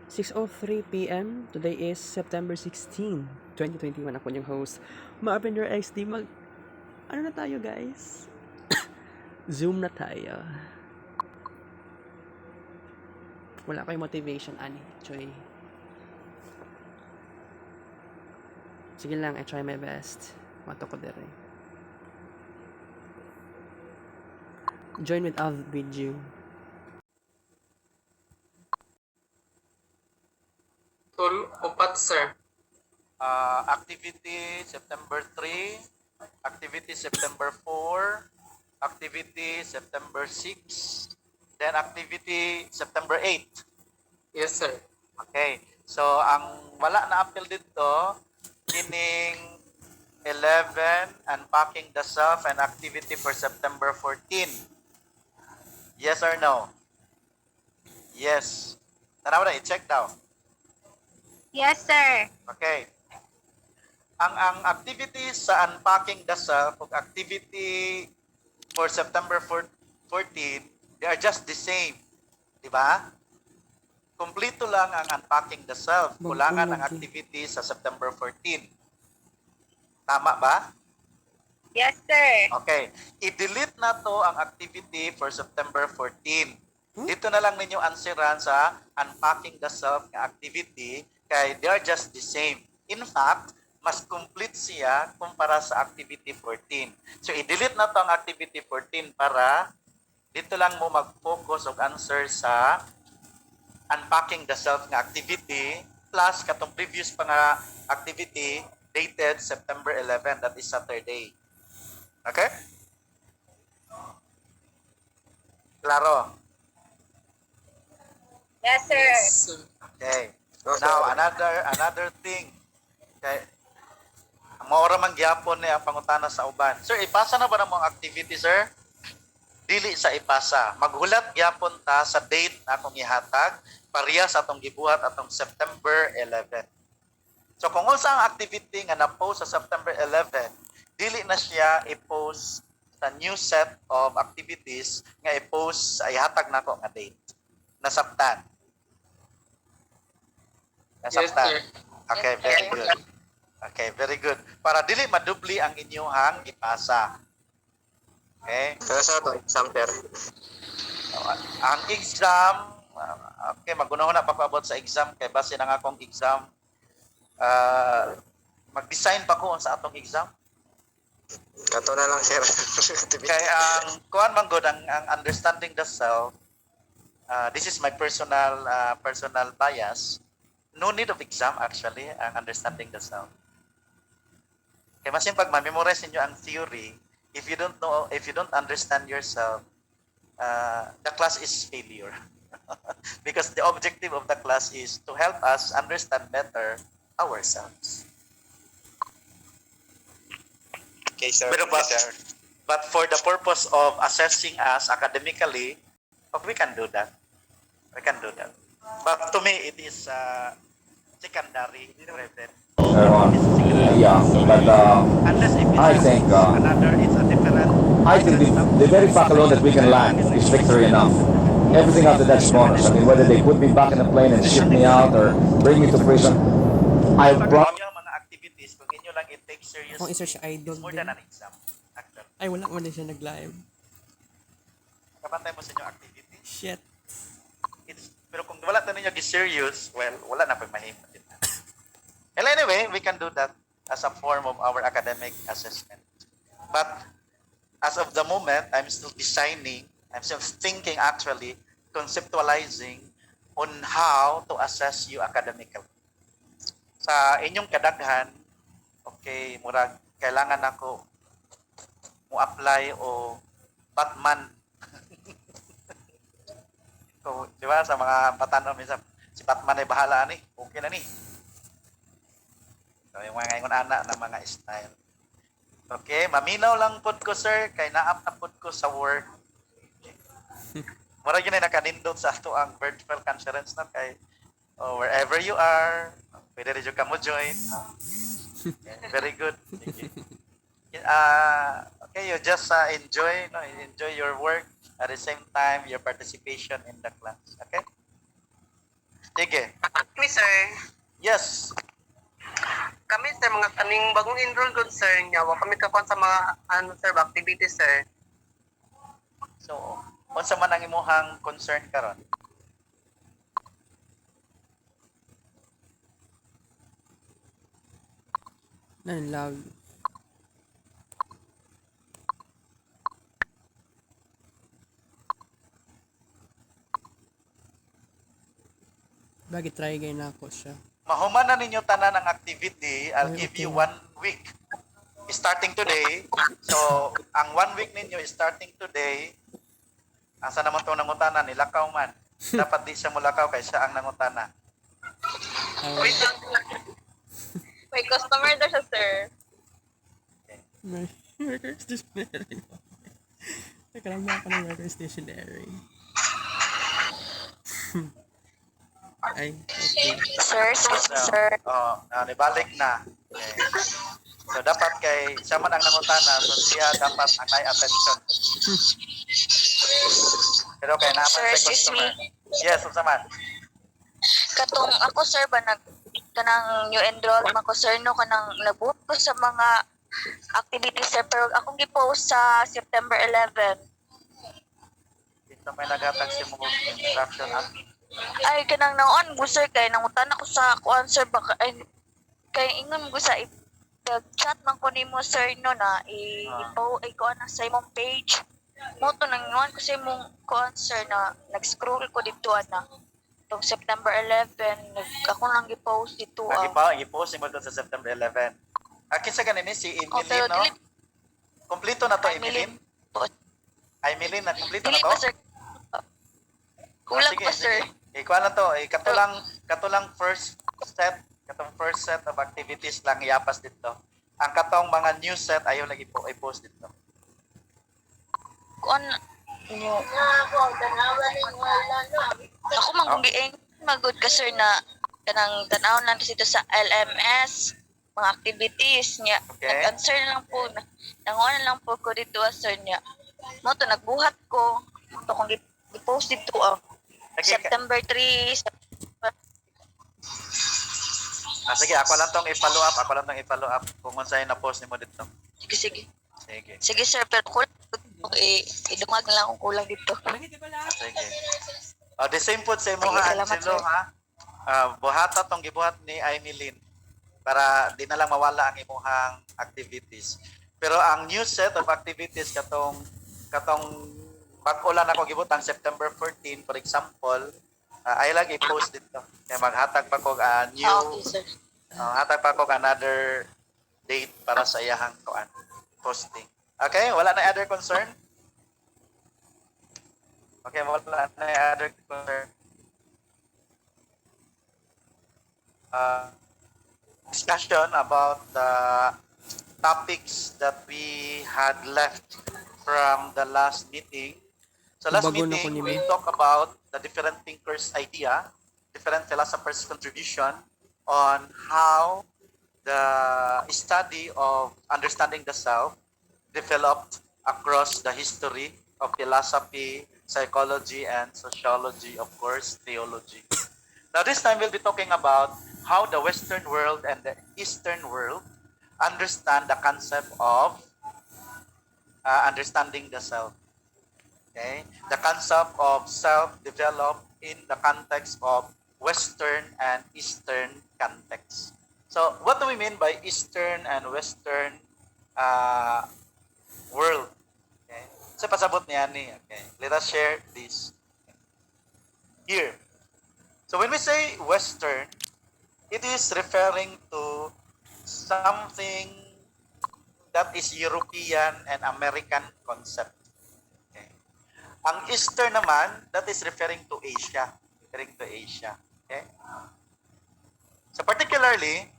6:03 p.m. Today is September 16, 2021. Ako yung host, Maapender XD. Ano na tayo, guys? Zoom na tayo. Wala kayong motivation, ani. Choy. Sige lang, I try my best. Mato ko dire. Join with Av video. Tul, upat, sir. Activity September 3, activity September 4, activity September 6, then activity September 8. Yes, sir. Okay. So, ang wala na appeal dito, kining 11, unpacking the self, and activity for September 14. Yes or no? Yes. Tanaw na, i-check daw. Yes, sir. Okay. Ang activity sa unpacking the self ug activity for September 14, they are just the same. Di ba? Kompleto lang ang unpacking the self. Kulangan ang activity sa September 14. Tama ba? Yes, sir. Okay. I-delete na to ang activity for September 14. Dito na lang ninyo answeran sa unpacking the self nga activity kay they are just the same. In fact, mas complete siya kumpara sa activity 14. So, i-delete na to ang activity 14 para dito lang mo mag-focus o answer sa unpacking the self nga activity plus katong previous pa nga activity dated September 11, that is Saturday. Okay? Klaro? Yes, sir. Yes, sir. Okay. Now, another thing. Okay. Maura man gyapon ni ang pangutana sa uban. Sir, ipasa na ba na mong activity, sir? Dili sa ipasa. Maghulat gyapon ta sa date na akong ihatag, parehas atong gibuhat atong September 11. So kung unsa ang activity nga na-post sa September 11, dili na siya i-post sa new set of activities nga i-post sa ihatag nako nga date. Nasabtan. Yes, sir. Okay, very good. Okay, very good. Para dili madubli ang inyong ipasa. Okay? Sa ito, exam, sir. Ang exam, okay, magunahon na papaabot sa exam kay base na nga akong exam. Mag-design pa ko sa atong exam. Kato na lang, sir. Kay ang kuan man gud ang understanding the self. This is my personal bias. No need of exam actually, ang understanding the self. Kaya masin pag ma-memorize niyo ang theory, if you don't understand yourself, the class is failure. Because the objective of the class is to help us understand better ourselves. Okay, sir. But for the purpose of assessing us academically, we can do that. We can do that. But to me, it is secondary. Yeah, but Unless if I think it's a different. I think the very fact alone that we can land is victory enough. Everything after that's bonus. I mean, whether they put me back in the plane and ship me out or bring me to prison, I brought. Yung mga activities, kung inyo lang i-take serious, Kung i-search idol it's more din. than an exam. Actually. Ay, wala mo din siya nag-live. Kapantay mo sa inyong activity. Shit. Pero kung wala na ninyo serious, well, wala na pag mahimot. Well, anyway, we can do that as a form of our academic assessment. But as of the moment, I'm still designing, I'm still thinking actually, conceptualizing on how to assess you academically. Sa inyong kadaghan, okay, murag, kailangan ako mo apply o Batman. So, di ba, sa mga patanong, minsan, si Batman ay bahala ni, okay na ni. So, yung mga ingon anak ng mga style. Okay, maminaw lang pod ko, sir, kay naap na pod ko sa work. Mura yun ay nakanindot sa ato ang virtual conference na kay wherever you are, pwede rin ka mo join. No? Very good. Okay, you just enjoy your work at the same time your participation in the class. Okay? Sige. Me, sir. Yes. Kami, sir, mga kaning bagong enroll good, sir. Nya, wa kami kakon sa mga, sir, activities, sir. So, unsa man ang imuhang concern karon? Nanlag. Bakit try gay na ako siya? Mahuman na ninyo tanan ang activity. I'll Ay, give okay. you 1 week. Starting today. So, ang 1 week ninyo is starting today. Asa naman itong nangutana? Nilakaw man. Dapat di siya mulakaw kay siya ang nangutana. Wait lang. May customer daw siya, sir. Worker stationery. Teka lang ba ako ng worker stationery? Ay, okay. Sir, sir. Nibalik na. Okay. So, dapat kay siya man ang nangutana. So, siya dapat ang may attention. Pero kay naman Sir, sa excuse customer. me. Yes, unsa man. Katong ako, sir, ba kanang new enrollment ko, sir, no, kanang nabuot ko sa mga activities, sir, pero akong gipost sa September 11. Ito may nagatag si mo instruction at Ay, kanang naon mo, sir, kay nangutan ako sa kuan, sir, baka, ay, kay ingon ko sa chat man ko nimo, sir, no, na kuan na sa imong page. Mo to nang ingon ko sa imong kuan, sir, na nag-scroll ko dito, na itong September 11, ako lang gi-post dito. i-post mo doon sa September 11. Akin sa ganini si Oh, pero Emilyn, no? dili, Kompleto na to, Emilyn. Emilyn? Emilyn, na kompleto na dili to? pa, sir. Kulang Sige, pa, sir. sige. Ikuha na to. Katulang first set of activities lang iapas dito. Ang katong mga new set ayaw lagi po i-post dito. Kuan nyo. Ako mang giing magud ka, sir, na kanang tan-aw lang dito sa LMS mga activities niya. Okay. Nag-answer na lang po nanguan na lang po ko dito, sir, niya. Mo to nagbuhat ko. To kung i-post dito Sige, September 3. sige, ako lang tong i-follow up kung unsay na-post nimo dito. Sige, sige. Sige. Sige, sir, pero kulang idungag na lang akong kulang dito. Sige. The same food sa imo Sige, ha, salamat, Angelo, sir. ha. Buhata tong gibuhat ni Emilyn para di na lang mawala ang imuhang activities. Pero ang new set of activities katong bag-o lang ako gibutang September 14, for example, ay lang i-post dito. Kaya maghatag pa ko new Okay, sir. hatag pa ko another date para sa iyahang posting. Okay, wala na other concern? Okay, wala na other concern. Discussion about the topics that we had left from the last meeting. So last Bago na ko meeting, ni we May. talked about the different thinkers' idea, different philosophers' contribution on how the study of understanding the self developed across the history of philosophy, psychology, and sociology, of course, theology. Now this time we'll be talking about how the Western world and the Eastern world understand the concept of understanding the self. Okay? The concept of self developed in the context of Western and Eastern context. So, what do we mean by Eastern and Western world? Okay? So, pasabot niya ni. Okay. Let us share this here. So, when we say Western, it is referring to something that is European and American concept. Okay. Ang Eastern naman, that is referring to Asia. Okay. So particularly,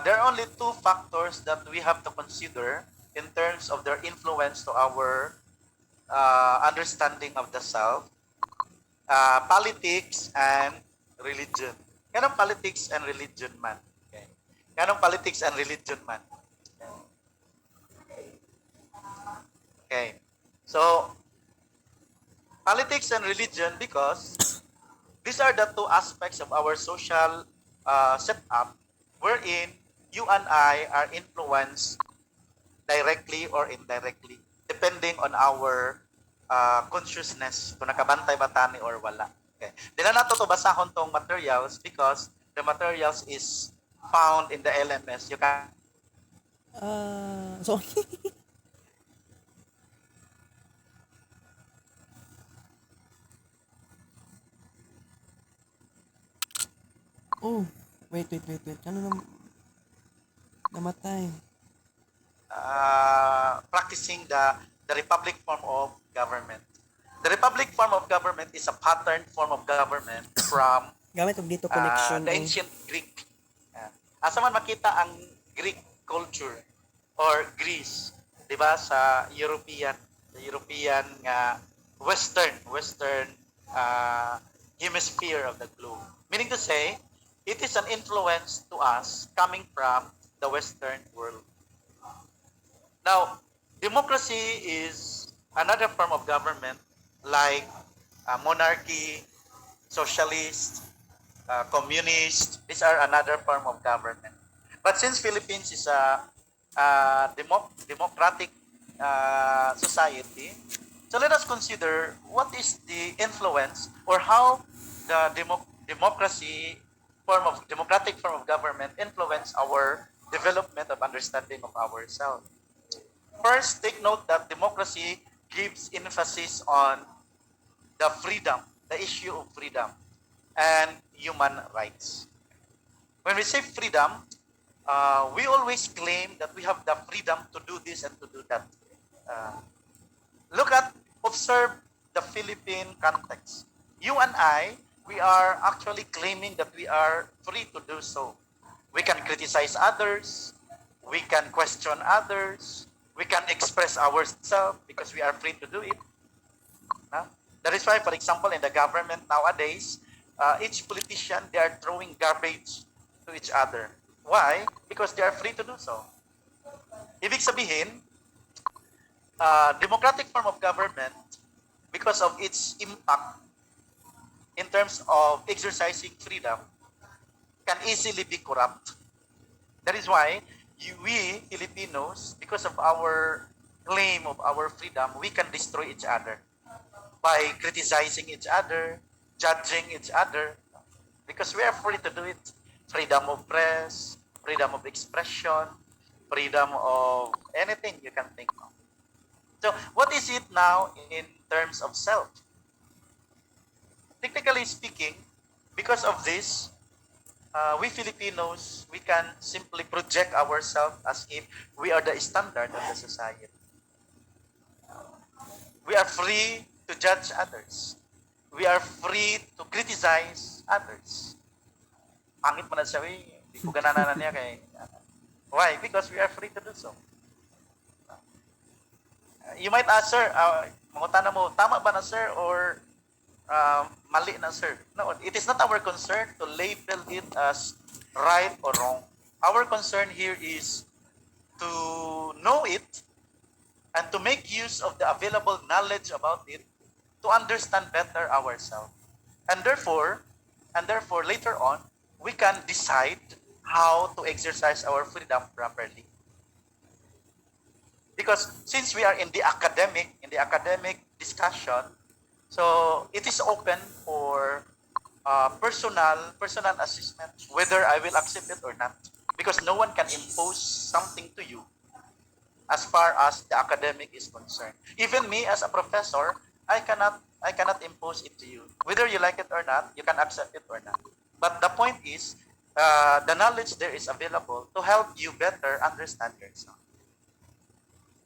there are only two factors that we have to consider in terms of their influence to our understanding of the self. Politics and religion. Ganong politics and religion man. Okay. Ganong politics and religion man. Okay. So, politics and religion because these are the two aspects of our social setup wherein you and I are influenced directly or indirectly depending on our consciousness kung nakabantay ba tani or wala. Okay. Di na nato to basahon tong materials because the materials is found in the LMS. You can So, oh, wait. Ano namatay? practicing the republic form of government. The republic form of government is a pattern form of government from Gamit og dito connection. the ancient Greek. Asa man makita ang Greek culture or Greece, 'di ba, sa European nga western hemisphere of the globe. Meaning to say, it is an influence to us coming from the western world. Now, democracy is another form of government like monarchy, socialist, communist. These are another form of government. But since Philippines is a democratic society, so let us consider what is the influence or how the democratic form of government influence our development of understanding of ourselves. First, take note that democracy gives emphasis on the freedom, the issue of freedom and human rights. When we say freedom, we always claim that we have the freedom to do this and to do that. Observe the Philippine context. You and I, we are actually claiming that we are free to do so. We can criticize others, we can question others, we can express ourselves because we are free to do it. That is why, for example, in the government nowadays, each politician, they are throwing garbage to each other. Why? Because they are free to do so. Ibig sabihin, democratic form of government, because of its impact in terms of exercising freedom, can easily be corrupt. That is why we Filipinos, because of our claim of our freedom, we can destroy each other by criticizing each other, judging each other, because we are free to do it. Freedom of press, freedom of expression, freedom of anything you can think of. So, what is it now in terms of self? Technically speaking, because of this, we Filipinos, we can simply project ourselves as if we are the standard of the society. We are free to judge others. We are free to criticize others. Pangit mo na siya, hindi ko ganananan niya kay... Why? Because we are free to do so. You might ask, sir, mangutan na mo, tama ba na, sir, or mali na, sir? No, it is not our concern to label it as right or wrong. Our concern here is to know it and to make use of the available knowledge about it to understand better ourselves. And therefore, later on, we can decide how to exercise our freedom properly. Because since we are in the academic discussion, so it is open for personal assessment whether I will accept it or not. Because no one can impose something to you as far as the academic is concerned. Even me as a professor, I cannot impose it to you. Whether you like it or not, you can accept it or not. But the point is, the knowledge there is available to help you better understand yourself.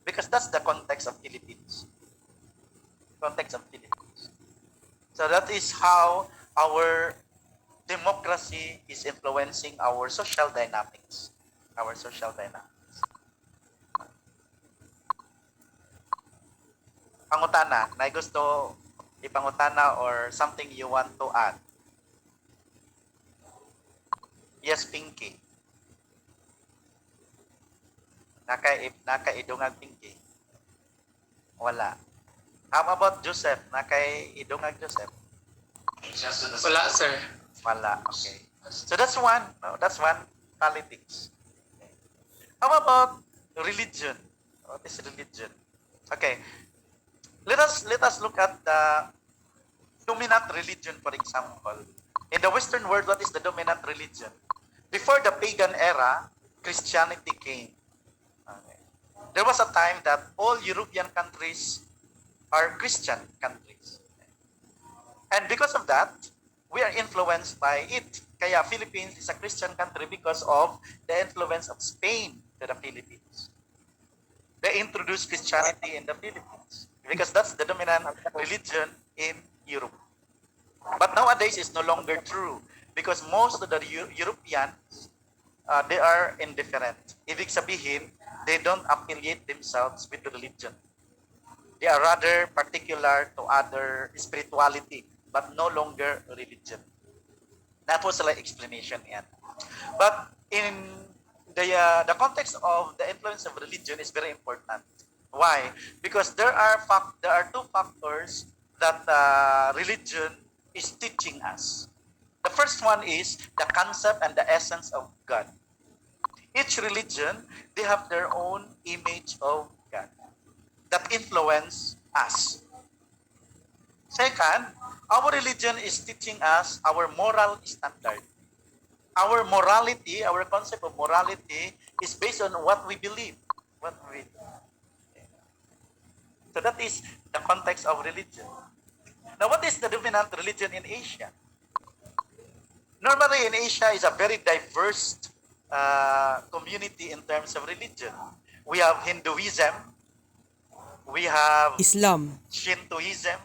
Because that's the context of Philippines. So that is how our democracy is influencing our social dynamics. Pangutana, na gusto ipangutana or something you want to add? Yes, Pinky. Nakaidungag Pinky. Wala. How about Joseph? Nakaidungag Joseph. Wala, sir. Wala. Okay. So that's one. No, that's one. Politics. How about religion? What is religion? Okay. Let us look at the dominant religion, for example. In the Western world, what is the dominant religion? Before the pagan era, Christianity came. Okay. There was a time that all European countries are Christian countries. And because of that, we are influenced by it. Kaya Philippines is a Christian country because of the influence of Spain to the Philippines. They introduced Christianity in the Philippines because that's the dominant religion in Europe. But nowadays it's no longer true because most of the Europeans, they are indifferent. Ibig sabihin, they don't affiliate themselves with the religion. They are rather particular to other spirituality, but no longer religion. That was the explanation. But in the context of the influence of religion is very important. Why? Because there are two factors that religion is teaching us. The first one is the concept and the essence of God. Each religion, they have their own image of God that influence us. Second, our religion is teaching us our moral standard. Our morality, our concept of morality is based on what we believe. So that is the context of religion. Now, what is the dominant religion in Asia? Normally, in Asia is a very diverse community in terms of religion. We have Hinduism, we have Islam. Shintoism,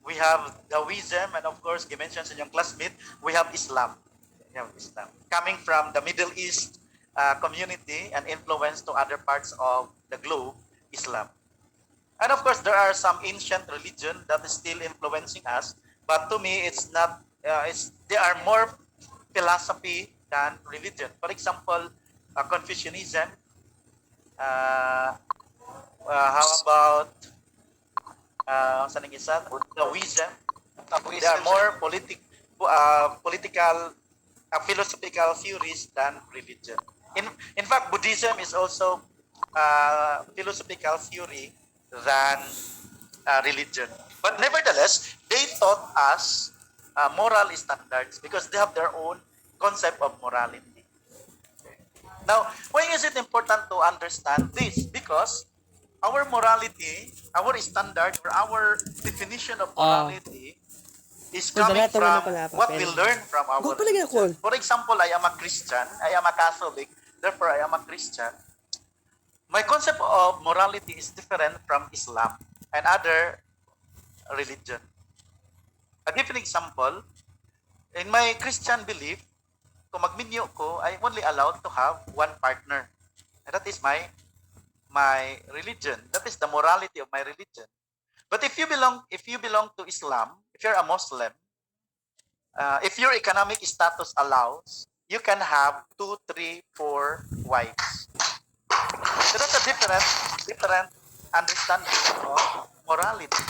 we have Taoism, and of course, you mentioned in your classmate, we have Islam. Coming from the Middle East community and influence to other parts of the globe, Islam. And of course, there are some ancient religion that is still influencing us, but to me, it's not. They are more philosophy than religion. For example, Confucianism. How about Taoism? They are more political, philosophical theories than religion. In fact, Buddhism is also philosophical theory than religion. But nevertheless, they taught us moral standards because they have their own concept of morality. Now, why is it important to understand this? Because our morality, our standard, or our definition of morality is coming from what we learn from our religion. For example, I am a Christian, I am a Catholic, therefore I am a Christian. My concept of morality is different from Islam and other religion. A given example, in my Christian belief, kung magminyo ko, I'm only allowed to have one partner. And that is my religion. That is the morality of my religion. But if you belong to Islam, if you're a Muslim, if your economic status allows, you can have 2, 3, 4 wives. So that's a different understanding of morality.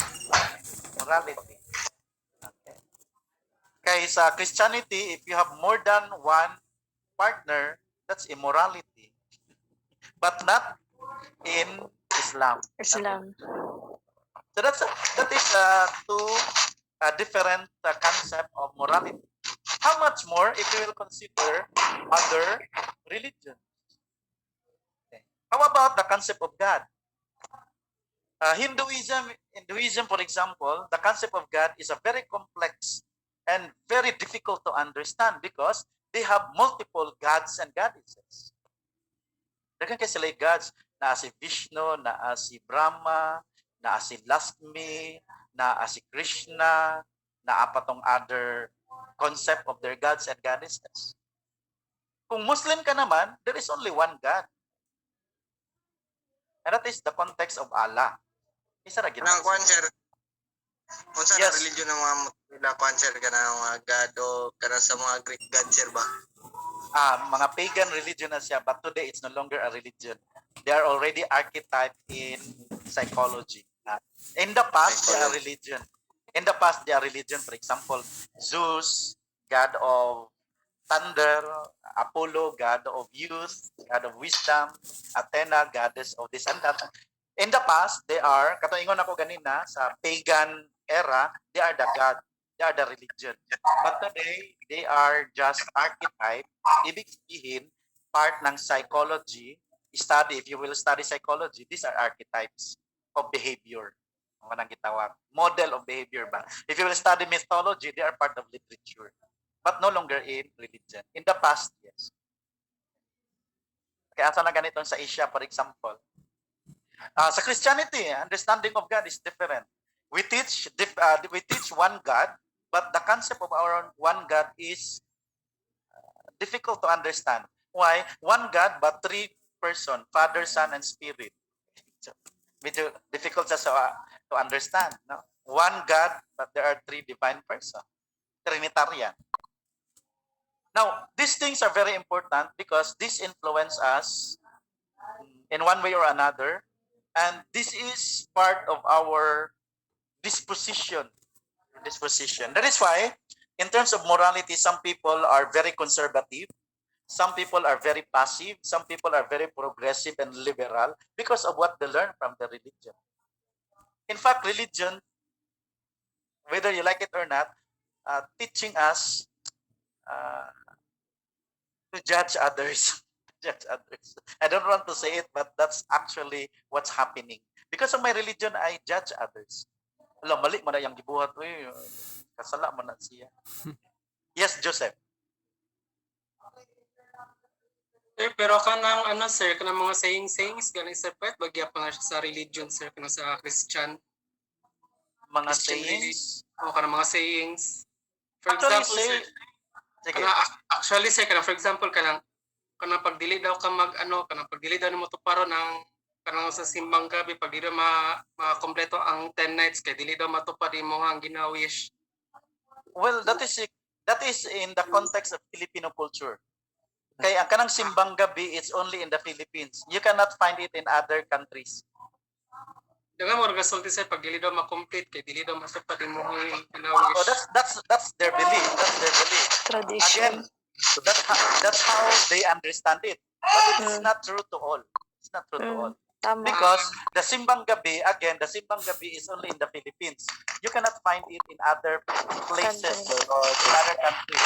Okay. Kaya sa Christianity, if you have more than one partner, that's immorality. But not in Islam. So that is two different concept of morality. How much more if you will consider other religions? Okay. How about the concept of God? Hinduism, for example, the concept of God is a very complex and very difficult to understand because they have multiple gods and goddesses. Dagan kay sila gods na si Vishnu, na si Brahma, na si Lakshmi, na si Krishna, na apatong other concept of their gods and goddesses. Kung Muslim ka naman, there is only one God. And that is the context of Allah. Isa ra gyud. Nang kwan sir. Unsa Yes. na religion ng mga kwan sir kana mga god o kana sa mga Greek god sir ba? Mga pagan religion na siya, but today it's no longer a religion. They are already archetyped in psychology. In the past, they are religion. In the past, their religion, for example, Zeus, god of thunder, Apollo, god of youth, god of wisdom, Athena, goddess of this and that. In the past, they are, katuingon ako ganina, sa pagan era, they are the god, they are the religion. But today, they are just archetype. Ibig sabihin, part ng psychology, study, if you will study psychology, these are archetypes of behavior. Ang manang gitawag. Model of behavior ba? If you will study mythology, they are part of literature. But no longer in religion. In the past, yes. Kaya asa na ganito sa Asia, for example. Sa Christianity, understanding of God is different. We teach one God, but the concept of our one God is difficult to understand. Why? One God, but three person, Father, Son, and Spirit. So, medyo difficult to understand. No? One God, but there are three divine persons. Trinitarian. Now, these things are very important because this influence us in one way or another, and this is part of our disposition. That is why, in terms of morality, some people are very conservative, some people are very passive, some people are very progressive and liberal because of what they learn from the religion. In fact, religion, whether you like it or not, teaching us to judge others. Judge others. I don't want to say it, but that's actually what's happening. Because of my religion, I judge others. Alam, mali man na yung gibuhat. Uy, kasala man na siya. Yes, Joseph. Sir, pero kanang ano sir, kanang mga sayings galing sir pwet bagya pa nga siya sa religion sir kanang sa Christian. Mga Christian sayings. O kanang mga sayings. For Actually, example, sir, sir, sige. actually sir, kanang for example kanang pagdili daw ka kanang pagdili daw nimo tuparo ng kanang sa simbang gabi pag dili ma-kompleto ang 10 nights kay dili daw matupad imo ang ginawish. Well, that is in the context of Filipino culture. Kaya ang kanang simbang gabi is only in the Philippines. You cannot find it in other countries. Daga mo resulti sir pag dili daw ma-complete kay dili daw matupad imo ang ginawish. Oh, that's their belief. That's their belief. Tradition. Again, that's how they understand it. But it's not true to all. It's not true to all. Tama. Because the simbang gabi, again, the simbang gabi is only in the Philippines. You cannot find it in other places or in other countries.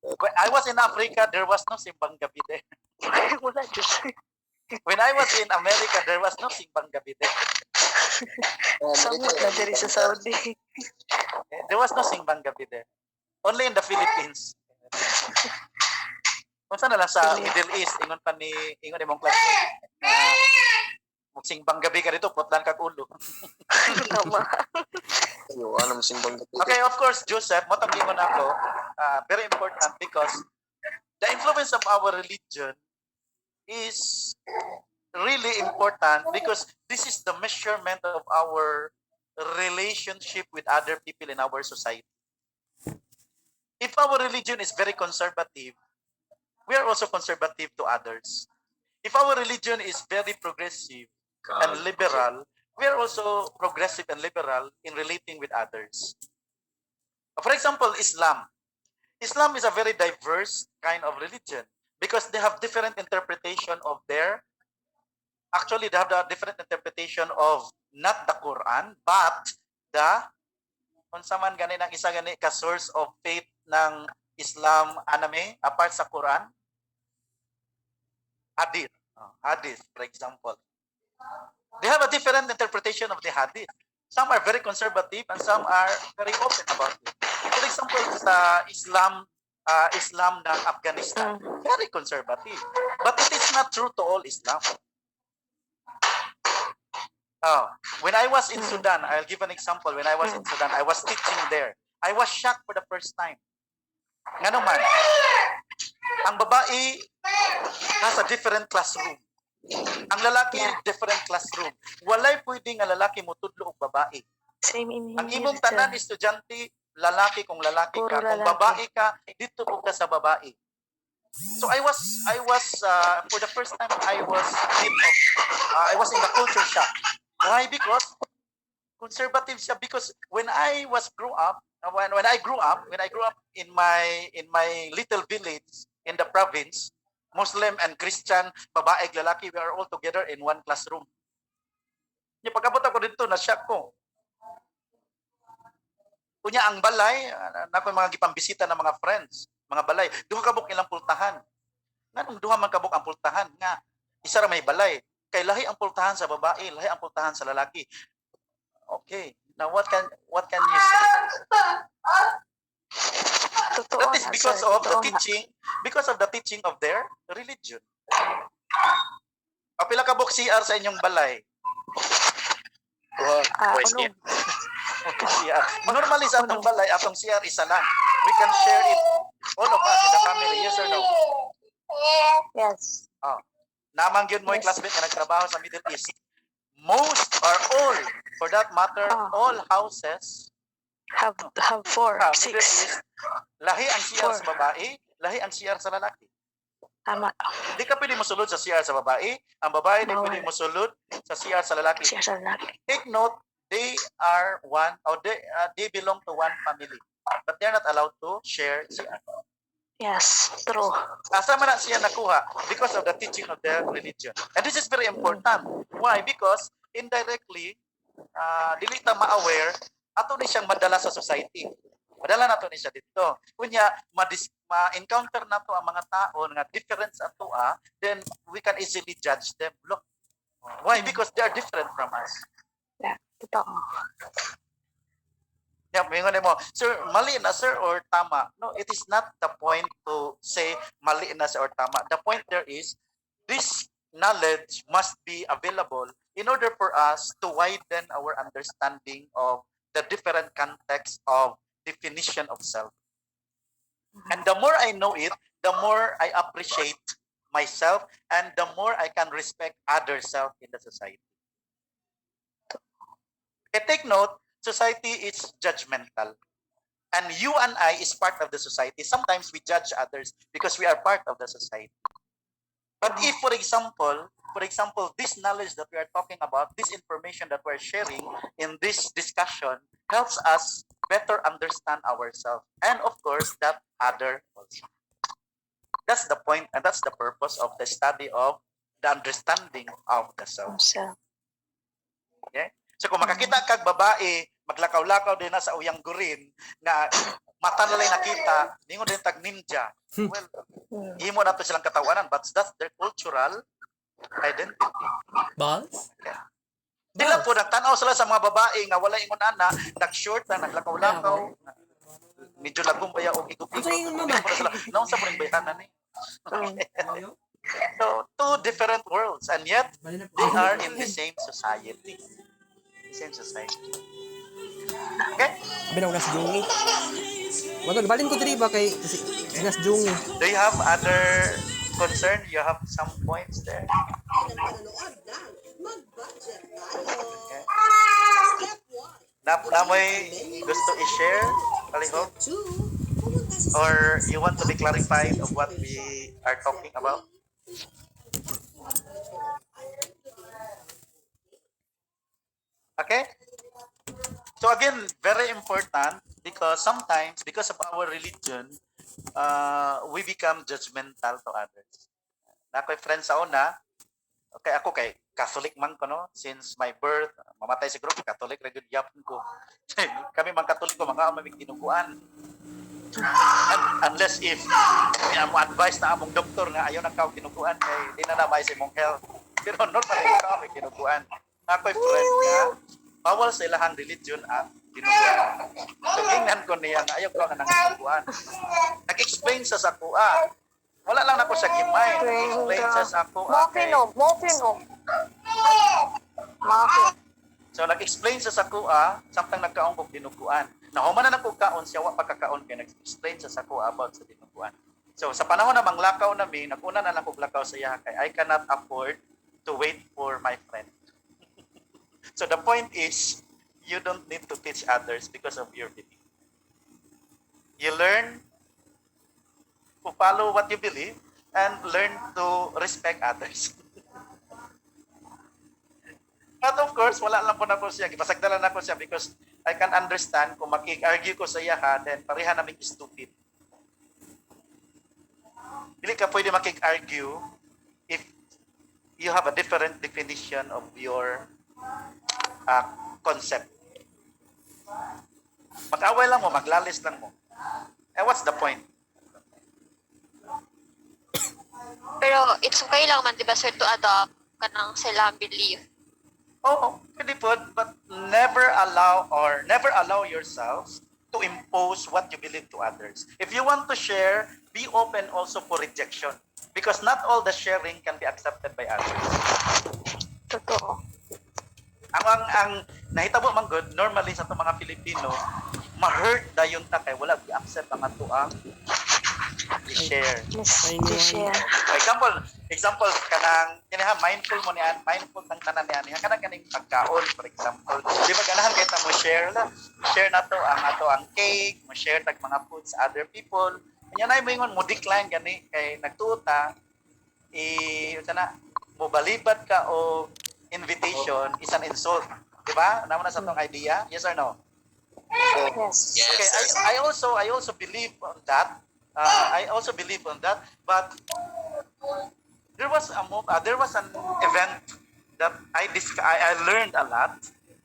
When I was in Africa, there was no simbang gabi there. Wala Diyos. When I was in America, there was no simbang gabi there. Samot na diri sa Saudi. There was no simbang gabi there. Only in the Philippines. Kung saan na lang sa Middle East, ingon imong classmate na magsimbang gabi ka dito, putlan kag ulo. Tama. Okay, of course, Joseph, matanggi mo na ako, very important because the influence of our religion is really important because this is the measurement of our relationship with other people in our society. If our religion is very conservative, we are also conservative to others. If our religion is very progressive and liberal, we are also progressive and liberal in relating with others. For example, Islam. Islam is a very diverse kind of religion because they have different interpretation of actually they have a different interpretation of not the Quran, but the kung saman gani ng isa gani ka source of faith ng Islam apart sa Quran, hadith, for example. They have a different interpretation of the hadith. Some are very conservative and some are very open about it. For example, sa Islam ng Afghanistan, very conservative. But it is not true to all Islam. When I was in Sudan, I'll give an example. When I was in Sudan, I was teaching there. I was shocked for the first time. Nga naman, ang babae nasa different classroom. Ang lalaki, different classroom. Walay pwede nga lalaki mo tudlo og babae. Same in Ang imong tanan estudyante, lalaki kung lalaki ka. Kung babae ka, dito po ka sa babae. So I was for the first time I was in the culture shock. Why? Because Conservative siya because when I grew up, when I grew up in my little village in the province, Muslim and Christian, babae ug lalaki, we are all together in one classroom. Nya pagabot ako dito na shock ko. Kunya ang balay, na ko mga gipambisita ng mga friends, mga balay, duha kabuk ilang pultahan. Nganong duha man kabuk ang pultahan nga isa ra may balay. Kay lahi ang pultahan sa babae, lahi ang pultahan sa lalaki. Okay. Now what can you say? Totoo That is na, because sir. of the Totoo na. because of the teaching of their religion. O pila ka book CR sa inyong balay? Kuno. CR. Normally sa atong balay, atong CR isa lang. We can share it all of us in the family. Yes or no? Yes. Namang yun mo yung Yes. classmate na nagtrabaho sa Middle East. Most or all, for that matter, all houses Have 4, Middle 6. East, lahi ang CR sa Four. babae, lahi ang CR sa lalaki. Tama. Hindi ka pwede mosulod sa CR sa babae, ang babae hindi Bawal. pwede mosulod sa CR sa lalaki. Siya sa lalaki. Take note, they are one, or they belong to one family, but they're not allowed to share CR. Yes. True. Asa man na siya nakuha? Because of the teaching of their religion. And this is very important. Why? Because indirectly, dili ta ma-aware, ato ni siyang madala sa society. Madala nato ni siya dito. Kunya, ma-encounter nato ang mga tao nga different sa ato, then we can easily judge them. Look. Why? Because they are different from us. Totoo. Yeah, mingon mo, sir, mali na sir or tama? No, it is not the point to say mali na sir or tama. The point there is this knowledge must be available in order for us to widen our understanding of the different context of definition of self. And the more I know it, the more I appreciate myself and the more I can respect other self in the society. Okay, take note, society is judgmental. And you and I is part of the society. Sometimes we judge others because we are part of the society. But if, for example, this knowledge that we are talking about, this information that we're sharing in this discussion helps us better understand ourselves. And of course, that other also. That's the point and that's the purpose of the study of the understanding of the self. So, Okay? So kung makakita kag babae, maglakaw-lakaw din na sa uyang gurin, nga mata na lang nakita, ningon din tag ninja. Well, imo na to silang katawanan, but that's their cultural identity. Balls? Sila po, nagtanaw sila sa mga babae nga wala ingon ana, nag-short na, naglakaw-lakaw, medyo lagumbaya o higop-higop. Ano sa ingon, mama? Naon sa muling bayanan ni? So, two different worlds, and yet, they are in the same society. Same society. Okay? Binaw na si Jungi. Wag balin ko diri ba kay nas Jungi. Do you have other concern? You have some points there? Okay. Na may gusto i-share, Kalihok? Or you want to be clarified of what we are talking about? Okay? So again, very important because sometimes, because of our religion, we become judgmental to others. Na ako'y friend sa una, okay, ako kay Catholic man ko, no? Since my birth, mamatay siguro, Catholic, regular yapon ko. Kami mga Katoliko, mga aming tinuguan. Unless if mo advice na among doktor nga ayaw na kao tinuguan, kay di na namay sa imong health. Pero normally, kami tinuguan. Ako'y friend nga, bawal sa ilahang religion at tinuguan. So, tingnan ko niya na ayaw ko na tinuguan. Nag-explain sa sakua. Wala lang ako sa gimay. Nag-explain sa sakua. Muffin. So, nag-explain sa sakua, samtang nagkaon kong tinuguan. Nahuman na nagkaon siya, wa pagkakaon kaya nag-explain sa sakua about sa tinuguan. So, sa panahon na manglakaw namin, nag-una na lang kong lakaw sa iya kay I cannot afford to wait for my friend. So the point is, you don't need to teach others because of your belief. You learn to follow what you believe and learn to respect others. But of course, wala lang po na po siya. Gipasagdalan na ko siya because I can understand kung makik-argue ko sa iya ha, then pareha namin stupid. Dili ka pwede makik-argue if you have a different definition of your concept. Mag-away lang mo, maglalis lang mo. And what's the point? Pero it's okay lang man, di ba, sir, to adopt ka ng silang belief. Oo, pwede po, but never allow yourself to impose what you believe to others. If you want to share, be open also for rejection. Because not all the sharing can be accepted by others. Totoo. Ang nahitabo man good, normally sa itong mga Pilipino, ma-hurt dayon ta kay wala gi-accept ang ato ang i-share. I know. Example kanang kiniha mindful mo niyan, mindful ng tanan niyan. Kanang kaning pagkaon for example. Di ba ganahan kay ta mo share la. Share na to ang cake, mo share tag mga food sa other people. Nya nay moingon mo decline gani kay nagtuta mo balibad ka o invitation is an insult. Di ba? Namo na sa tong idea? Yes or no? Yes. Okay, I also believe on that. I also believe on that, but there was an event that I learned a lot,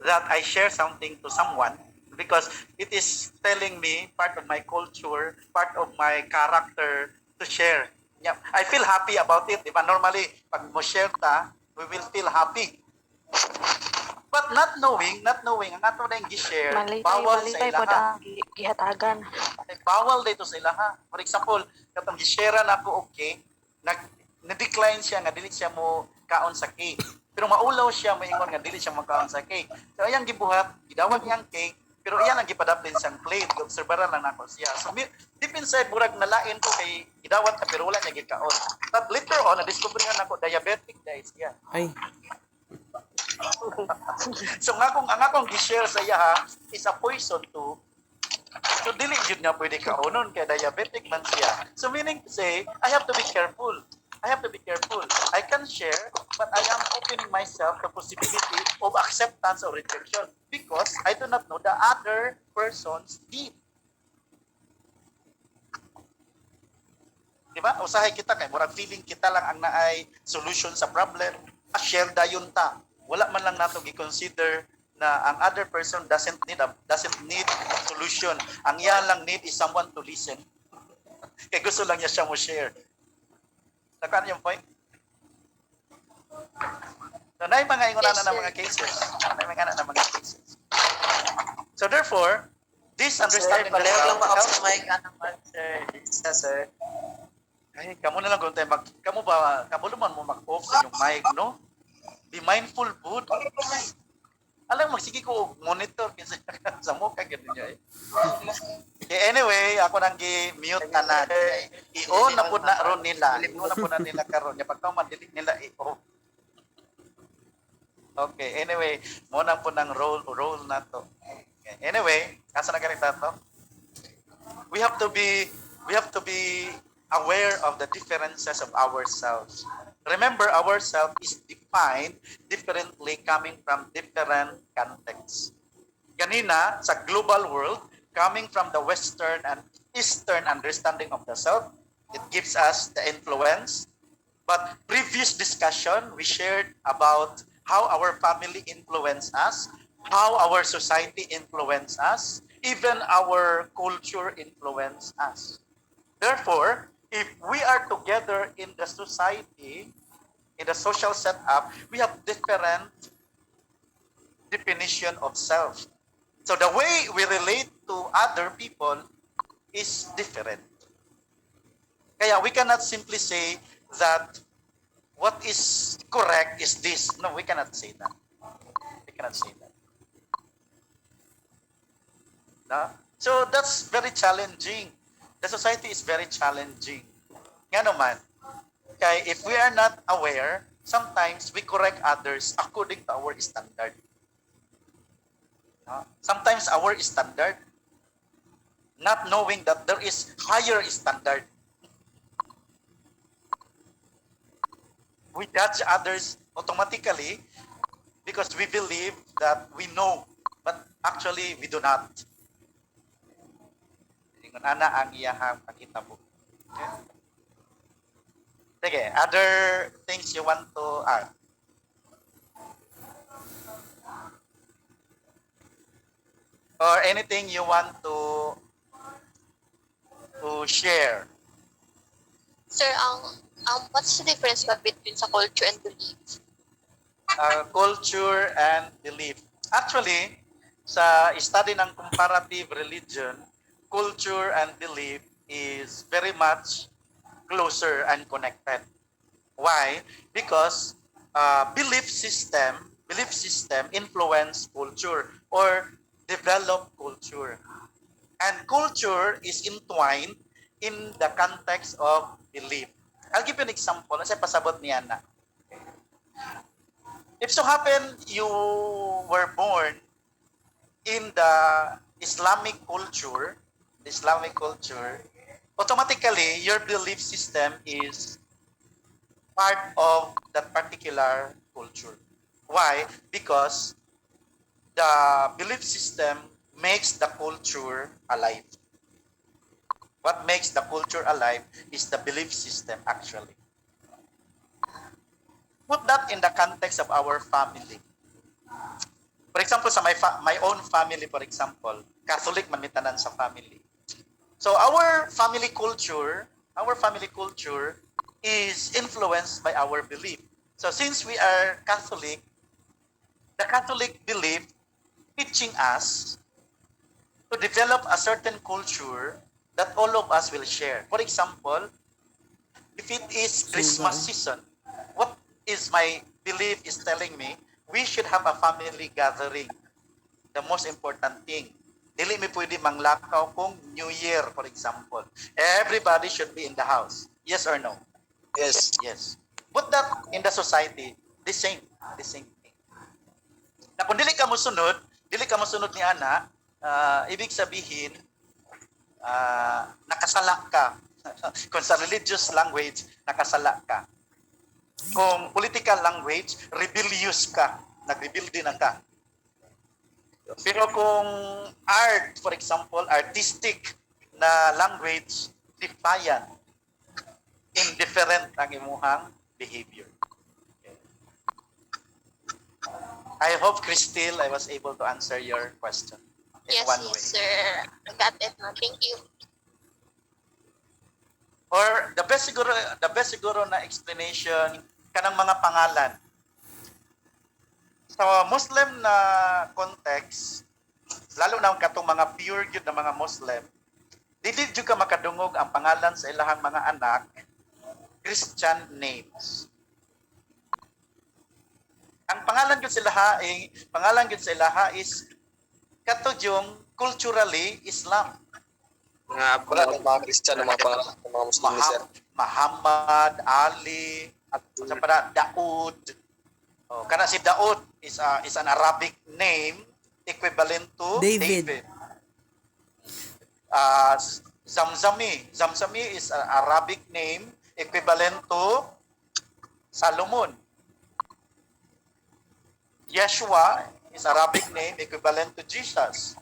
that I share something to someone because it is telling me part of my culture, part of my character to share. Yeah, I feel happy about it. Diba? Normally, pag mo share ta, we will feel happy. But not knowing, ang ato na yung gi-share, bawal sa Malitay po ilaha. ang gihatagan. Bawal dito sa ilaha. For example, katong gi-share na ako, okay, na-decline siya, nga dili siya mo kaon sa cake. Pero maulaw siya, maingon nga dili siya mo kaon sa cake. So, ayang gibuhat, gidawag niyang cake, pero iyan ang gipadaplin siyang plate, obserbaran lang nako siya. So, deep inside, burag nalain ko kay gidawat ka, pero wala niya gikaon. But later on, na-discover nga nako, diabetic dahil siya. Ay, So ang akong gi-share sa iya ha, is a poison to so dili jud nga pwede kaunon kay diabetic man siya. So meaning to say, I have to be careful. I can share, but I am opening myself to possibility of acceptance or rejection because I do not know the other person's need. Diba? Usahay kita kay murag feeling kita lang ang naay solution sa problem. Share dayon ta. Wala man lang nato gi-consider na ang other person doesn't need solution. Ang iya lang need is someone to listen. Kaya gusto lang niya siya mo share. Nakaan yung point? So, na yung mga ingunan Yes, ng mga cases. So therefore, this understanding Sir, pareho lang helps. ma-off sa mic, sir. Isa, sir. Ay, kamu na lang kung tayo kamu naman mo mag-off sa yung mic, no? Be mindful, bud. Alam mo, sige ko monitor kinsa sa mukha ganun niya eh. Okay, anyway, ako nang gi-mute na na. I-on na po na ron nila. I-on na po na nila karon. Kapag ka madilig nila, i-off. Okay, anyway, muna po ng role na to. Okay. Anyway, kasa na ganito to? We have to be aware of the differences of ourselves. Remember, ourselves is defined differently coming from different contexts. Ganina, sa global world, coming from the Western and Eastern understanding of the self, it gives us the influence. But previous discussion, we shared about how our family influence us, how our society influence us, even our culture influence us. Therefore, if we are together in the society, in the social setup, we have different definition of self. So the way we relate to other people is different. Kaya we cannot simply say that what is correct is this. No, we cannot say that. No? So that's very challenging. The society is very challenging. Nga naman, kaya if we are not aware, sometimes we correct others according to our standard. No? Sometimes our standard, not knowing that there is higher standard. We judge others automatically because we believe that we know, but actually we do not. Ingon ana ang iyahang pakitabo. Okay? Sige, other things you want to add? Or anything you want to share? Sir, what's the difference ba between sa culture and belief? Culture and belief. Actually, sa study ng comparative religion, culture and belief is very much closer and connected. Why? Because belief system influence culture or develop culture. And culture is entwined in the context of belief. I'll give you an example. Kasi pasabot niya na. If so happen you were born in the Islamic culture, automatically your belief system is part of that particular culture. Why? Because the belief system makes the culture alive. What makes the culture alive is the belief system actually. Put that in the context of our family. For example, sa my own family, for example, Catholic man mitanan sa family. So our family culture is influenced by our belief. So since we are Catholic, the Catholic belief teaching us to develop a certain culture that all of us will share. For example, if it is Christmas season, what is my belief is telling me, we should have a family gathering. The most important thing. Dili mi pwede manglakaw kung New Year, for example. Everybody should be in the house. Yes or no? Yes. Yes. Put that in the society, the same thing. Na kung dili ka mo sunod ni ana, ibig sabihin, nakasala ka. Kung sa religious language, nakasala ka. Kung political language, rebellious ka. Nag-rebel din ka. Pero kung art, for example, artistic na language, defiant, indifferent ang imuhang behavior. Okay. I hope, Crystal, I was able to answer your question in Yes, one yes, way. sir. I got it now. Thank you. Or the best siguro na explanation kanang mga pangalan. Sa Muslim na context, lalo na katong mga pure gyud na mga Muslim, dili jud ka makadungog ang pangalan sa ilahang mga anak Christian names. Ang pangalan gyud sa ilaha is katong yung culturally Islam. Wala ng mga Christian ng mga Muslim ni sir. Muhammad, Ali, at sa para Daud. Oh, kana si Daud is an Arabic name equivalent to David. Zamzami is an Arabic name equivalent to Solomon. Yeshua is Arabic name equivalent to Jesus.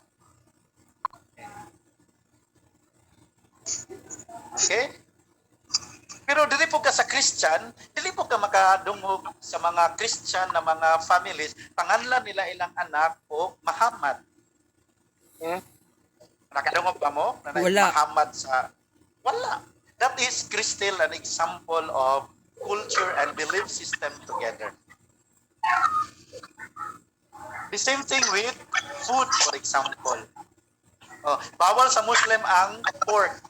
Okay? Pero dili po ka sa Christian, dili po ka makadungog sa mga Christian na mga families, panganlan nila ilang anak o Muhammad. Nakadungog ba mo? Na Wala. Muhammad sa... Wala. That is still an example of culture and belief system together. The same thing with food, for example. Oh, bawal sa Muslim ang pork.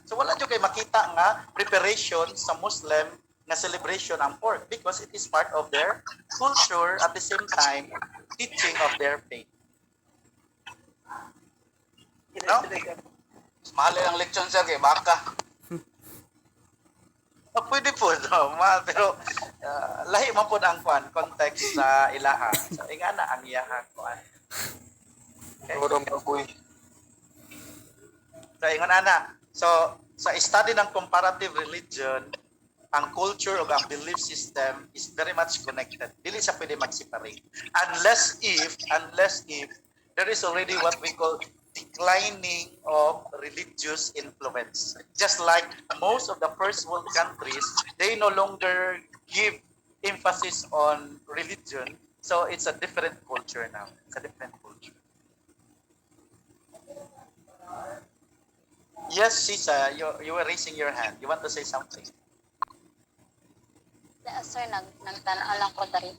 So wala nyo kayo makita nga preparation sa Muslim na celebration ang pork because it is part of their culture at the same time teaching of their faith. No? Mahal ang leksyon sir kay baka. Pwede po, no? Pero lahi man po ang context sa ilaha. So, ingana ang iyahang kuan. Okay? So, ingon ana. So, sa study ng comparative religion, ang culture o ang belief system is very much connected. Dili siya pwede mag-separate. Unless if there is already what we call declining of religious influence. Just like most of the first world countries, they no longer give emphasis on religion. So it's a different culture now. It's a different culture. Yes, Sisa, you were raising your hand. You want to say something? Sir, nagtanong lang ko dari.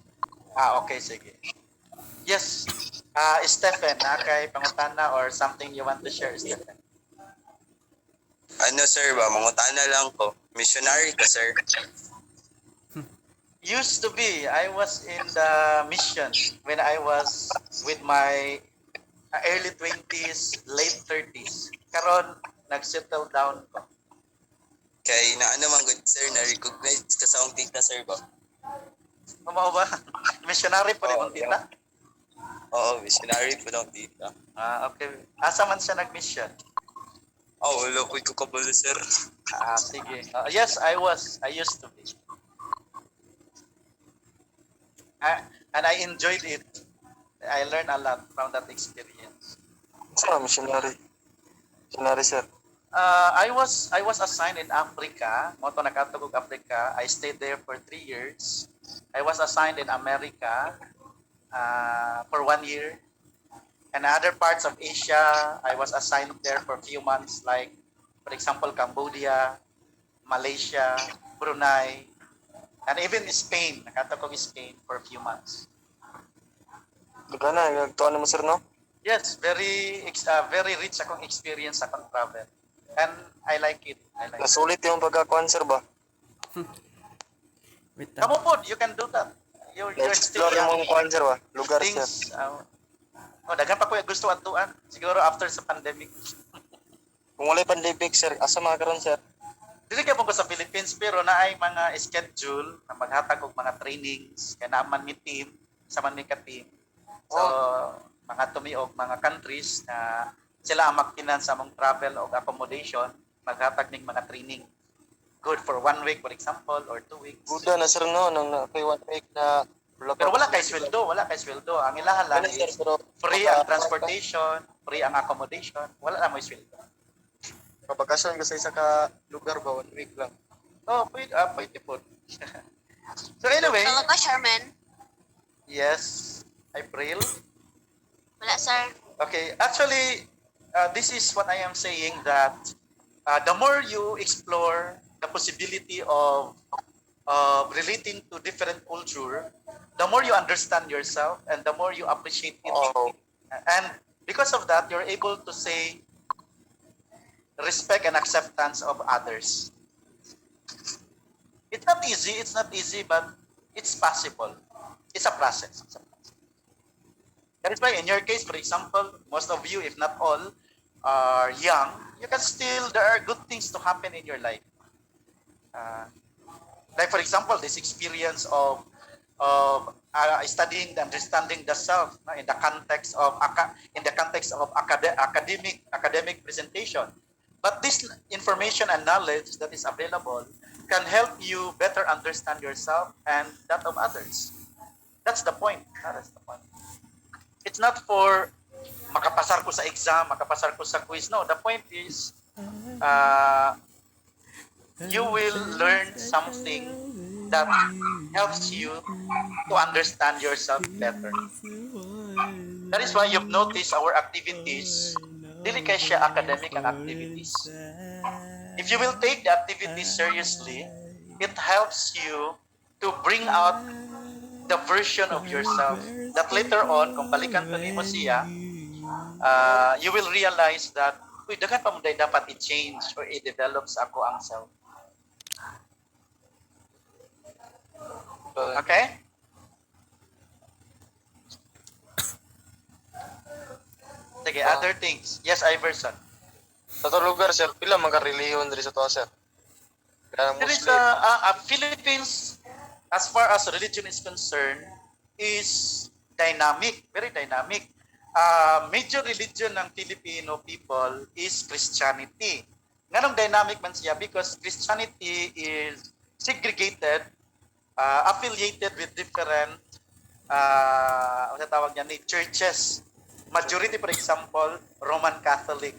Okay, sige. Yes, Stephen, kay pangutana or something you want to share, Stephen? Ano sir ba, mangutana lang ko. Missionary ka sir. Used to be, I was in the mission when I was with my early 20s, late 30s. Karon, nag-settle down ko. Kay na ano man good sir, na-recognize ka sa akong tita sir ba? Mao ba? Missionary po rin mong tita? Oo, missionary po ng tita. Okay. Asa man siya nag-mission? Wala ko kabalo sir. Sige. Yes, I used to be. And I enjoyed it. I learned a lot from that experience. Missionary. Missionary, sir. I was assigned in Africa. Moto nakatugog Africa. I stayed there for 3 years. I was assigned in America for 1 year. And other parts of Asia, I was assigned there for a few months, like, for example, Cambodia, Malaysia, Brunei, and even Spain. Nakatugog Spain for a few months. Gana, nagtuan mo, sir, no? Yes, very rich akong experience sa akong travel. And I like it. Nasulit yung pagkakuan, sir, ba? Wait Kamu lang. po, you can do that. You're still Na-explore yung mga kuan, sir, ba? Lugar, sir. things. Dagan pa ko yung gusto atuan. Siguro after sa pandemic. Kung wala'y pandemic, sir, asa mga karon, sir? Dili ka po ko sa Philippines, pero naay mga schedule na maghatag og mga trainings, kaya naman mi team, sa man mi ka team. So, mga tumiog, mga countries na sila ang magkinan sa mong travel o accommodation, maghatag ning mga training. Good for 1 week, for example, or 2 weeks. Buda na, sir, no? Nang kay 1 week na... Pero wala kay sweldo, Ang ilahan lang Wala, sir, is pero... free ang transportation, free ang accommodation, wala na may sweldo. Kapagkasyon ka sa isa ka lugar ba, 1 week lang. Pwede po. So anyway, Talaga, Sherman? yes, April. Wala, sir. Okay, actually, this is what I am saying, that the more you explore the possibility of relating to different culture, the more you understand yourself and the more you appreciate it. And because of that, you're able to say respect and acceptance of others. It's not easy, but it's possible. It's a process. That is why in your case, for example, most of you, if not all, are young, there are good things to happen in your life. Like for example, this experience of studying, understanding the self in the context of academic presentation. But this information and knowledge that is available can help you better understand yourself and that of others. That's the point. It's not for makapasar ko sa exam, makapasar ko sa quiz. No, the point is you will learn something that helps you to understand yourself better. That is why you've noticed our activities, dili kay siya academic ang activities. If you will take the activities seriously, it helps you to bring out the version of yourself that later on, kung balikan pa ni mo siya, you will realize that, dagan pa mo dapat i-change or i-develop sa ako ang self. Okay? Sige, other things. Yes, Iverson. Sa to lugar, sir, pila makareliyon diri sa to, sir? Kaya There is Muslim. Philippines, as far as religion is concerned, is dynamic, very dynamic. Major religion ng Filipino people is Christianity. Nganong dynamic man siya? Because Christianity is segregated, affiliated with different ano tawag niyan, churches. Majority, for example, Roman Catholic.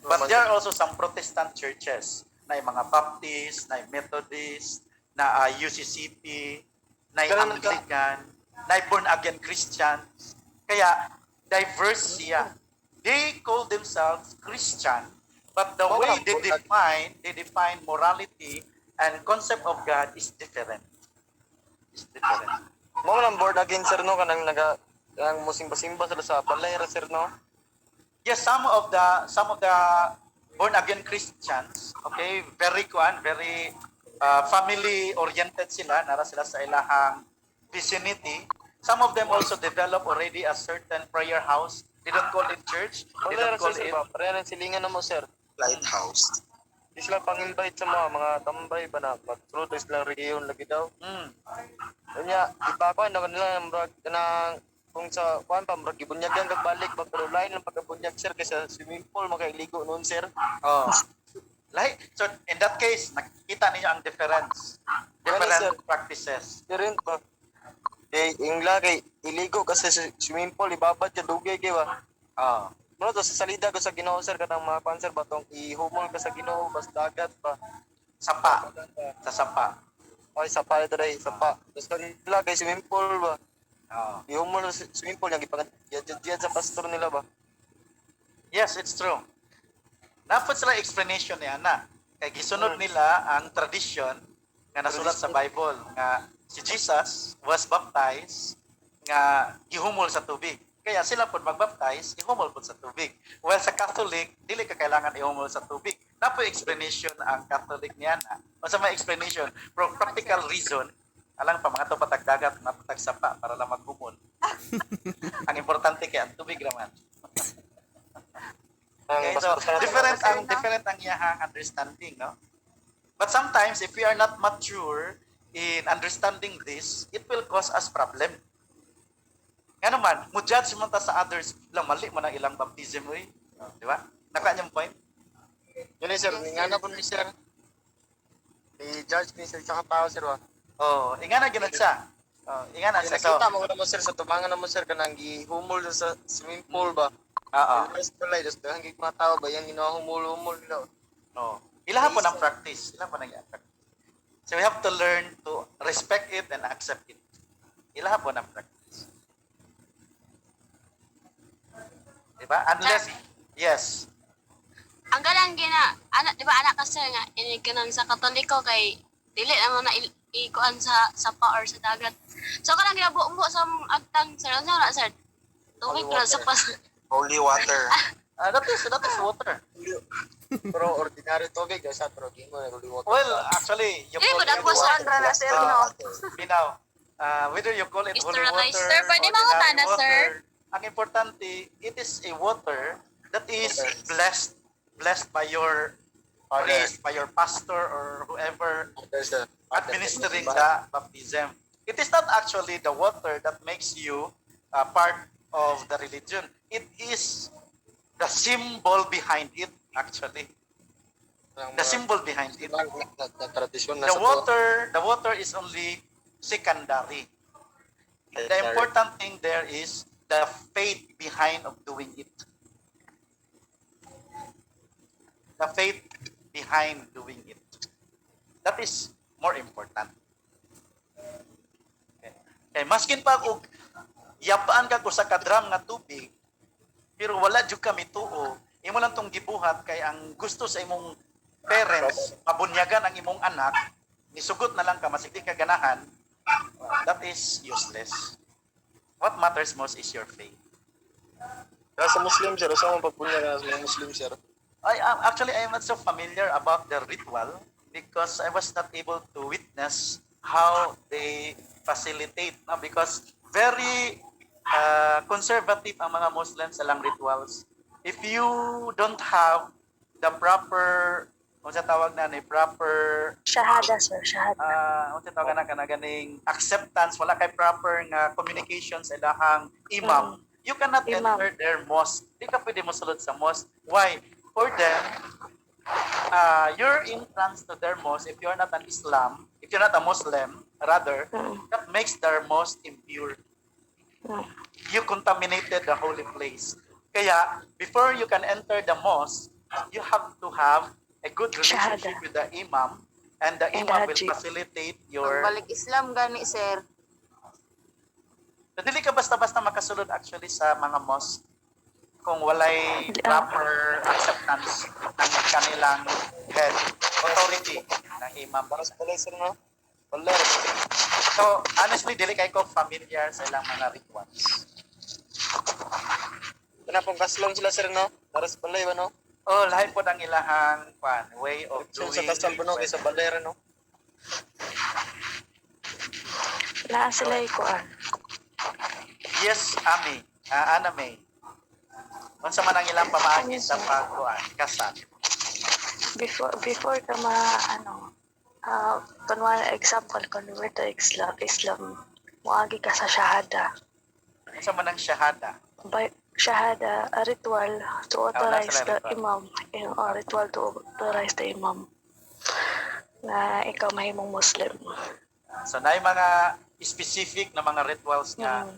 But there are also some Protestant churches na yung mga Baptist, na yung Methodist, na UCCP, na yung Anglican, na yung born again Christians. Kaya diverse siya. They call themselves Christian, but the way they define morality and concept of God is different. It's different. Mo lang board again sir no kanang ang musimba-simba sila sa balay ra sir no. Yes, some of the born again Christians, okay, very family oriented sila, nara sila sa ilahang vicinity. Some of them also develop already a certain prayer house. They don't call it church. They don't call it Pareha silingan na mo sir. Lighthouse. Di sila pang-invite sa mga tambay ba na mag-through sila regiyon lagi daw. Kanya, di pa ako na kanila ng kung sa kuan pa murag gibunyagan kag balik ba pero lain lang pagkabunyag sir kaysa swimming pool makailigo noon sir. Oh. Like, so in that case, nakikita niyo ang difference. Different practices. Different ba? Ingla kay iligo kasi sa swimming pool ibabad ka dugay kay ba. Bro, to sa salida ko sa Ginoo sir kanang mga cancer ba tong ihumol ka sa Ginoo bas dagat ba. Sapa. Sa sapa. Ay sapa dre sapa. Tapos kanila kay swimming pool ba. Ihumol sa swimming pool yang ipagad sa pastor nila ba. Yes, it's true. Dapat sila explanation niya na. Kay gisunod nila ang tradition nga nasulat sa Bible nga si Jesus was baptized nga gihumol sa tubig. Kaya sila po magbaptize, ihumol po sa tubig. Well, sa Catholic, dili ka kailangan ihumol sa tubig. Napo explanation ang Catholic niya na. O sa may explanation, for practical reason, alang pa mga to patagdagat, mapatag sapa para lang maghumol. Ang importante kaya ang tubig naman. Okay, so different ang iyahang understanding, no? But sometimes if we are not mature in understanding this, it will cause us problem. Nga naman, mo-judge mo ta sa others, lang mali mo ng ilang baptism, di ba? Nakuha niyong point? Yun sir, nga na po ni sir. I-judge ni sir sa tao sir ba. Ingana gano'n siya. Ingana siya. So, nakita mo na mo sir sa tubangan na mo sir kanang gihumol sa swimming pool ba. Yes, palay dos hanggang mga tao ba yang humul-humul nila. Ilaha po ng practice. Ilaha po ng practice. So we have to learn to respect it and accept it. Ilaha po ng practice. Diba? Unless, yes. Ang galang anak, di ba anak kasi nga, iniginan sa Katoliko kay dili naman na ikuan sa sapa or sa dagat. So kanang ginabuo sa agtang sir, ano na sir? Tubig na sa Holy water. That is water. Pero ordinary tubig sa pero di mo holy water. Well, actually, you Eh, call budak it po sa Andra na sir, no? Binaw. Whether you call it holy water, Sir, pwede ordinary mangutan na, water, sir? ang importante, it is a water that is blessed by your priest, by your pastor or whoever administering the baptism. It is not actually the water that makes you part of the religion. It is the symbol behind it, actually. The symbol behind it. The water is only secondary. The important thing there is the faith behind of doing it. The faith behind doing it. That is more important. Okay. Maskin pa og yapaan ka ko sa kadram nga tubig, pero wala jud kami tuo, imo lang tong gibuhat kay ang gusto sa imong parents mabunyagan ang imong anak, nisugot na lang ka masigdi ka ganahan, that is useless. What matters most is your faith. Sa Muslim sir, sa mga pagbunyag sa Muslim sir. Actually, I am not so familiar about the ritual because I was not able to witness how they facilitate. No? Because very conservative ang mga Muslims sa lang rituals. If you don't have the proper, kung sa tawag na ni proper Shahada, sir. Shahada. kung sa tawag na ganing acceptance, wala kay proper nga communication sa ilahang imam, you cannot enter their mosque. Di ka pwede mosulod sa mosque. Why? For them, your entrance to their mosque, if you're not an Islam, if you're not a Muslim, rather, that makes their mosque impure. You contaminated the holy place. Kaya, before you can enter the mosque, you have to have a good relationship Shahada. with the imam, and the And imam will Haji. facilitate your... Balik Islam gani, sir. So, dili ka basta-basta makasulod actually sa mga mosque kung walay proper acceptance ng kanilang head authority ng imam. Paras balay sir no. Balay. So, honestly, dili kay ko familiar sa ilang mga rituals. Kanapong kaslong sila sir no. Paras balay ba no? Oh, lahat po ang ilahang way of So doing sa kasal po no kaysa balay ra no. Naa sila ikuan. Yes, Ami. Aname. Unsa man ang ilang pamaagi sa pagkuan, kasal. Before ka kunwari example, convert to Islam, muagi ka sa shahada. Unsa man ang shahada? By shahada, a ritual to authorize nasa the ritual. imam. A ritual to authorize the imam na ikaw mahimong Muslim. So, na mga specific na mga rituals nga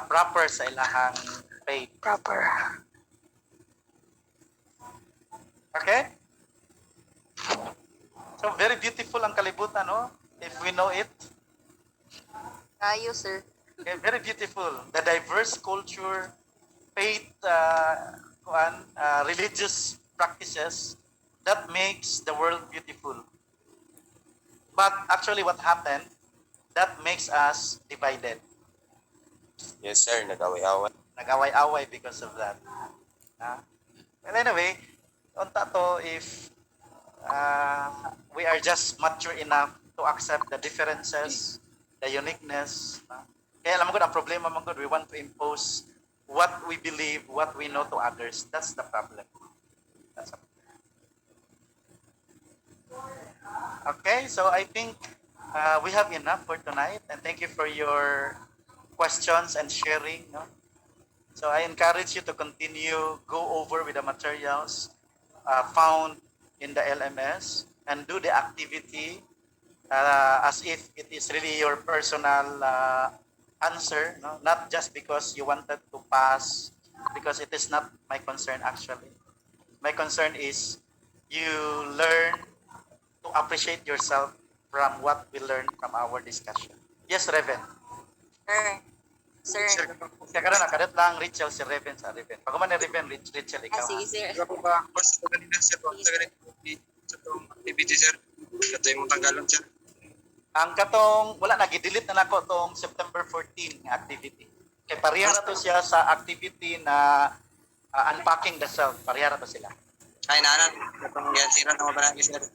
proper sa ilahang faith. Proper. Okay? So, very beautiful ang kalibutan, no? If we know it. Kayo, sir. Okay, very beautiful. The diverse culture, faith, religious practices, that makes the world beautiful. But actually what happened, that makes us divided. Yes sir, nag-away-away. Nag-away-away because of that. Well, anyway, unta to if we are just mature enough to accept the differences, the uniqueness. Kaya alam mo ang problema mo we want to impose what we believe, what we know to others. That's the problem. That's a... Okay, so I think we have enough for tonight, and thank you for your questions and sharing. No? So I encourage you to continue, go over with the materials found in the LMS and do the activity as if it is really your personal answer, no? Not just because you wanted to pass, because it is not my concern actually. My concern is you learn to appreciate yourself from what we learned from our discussion. Yes, Reven. Sir. Kaya ka na, kadat lang Rachel si Reven sa Reven. Pag man ni Reven, Rachel, ikaw. Sige, sir. Ako ba, first ko ganito sir, sa ganito sa itong activity sir. Ito yung tanggalon sir. Ang katong, wala na, gidelete na nako tong September 14 nga activity. Kaya pareha na to siya sa activity na unpacking the self. Pareha na to sila. Ay, nanan. Itong yan sira na mabarangay sir.